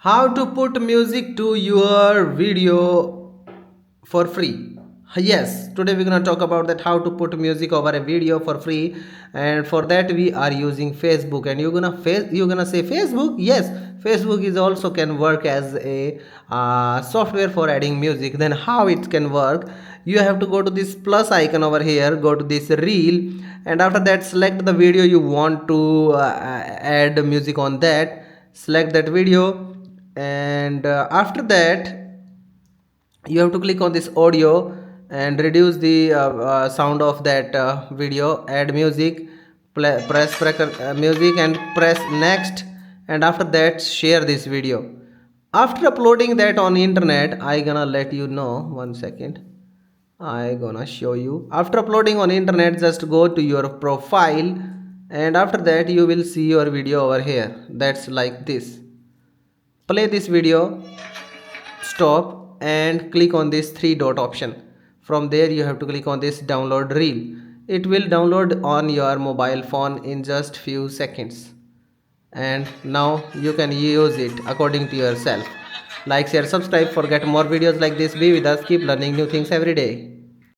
How to put music to your video for free. Yes, today we're gonna talk about that how to put music over a video for free, and for that we are using Facebook. And you're gonna say Facebook. Yes, Facebook is also can work as a software for adding music. Then how it can work? You have to go to this plus icon over here, go to this reel, and after that select the video you want to add music on that. Select that video, and after that you have to click on this audio and reduce the sound of that video. Add music, press music and press next, and after that share this video. After uploading that on internet, I gonna let you know. 1 second, I gonna show you. After uploading on internet, just go to your profile, and after that you will see your video over here. That's like this. Play this video, stop, and click on this three dot option. From there you have to click on this download reel. It will download on your mobile phone in just few seconds, and now you can use it according to yourself. Like, share, subscribe for get more videos like this. Be with us, keep learning new things every day.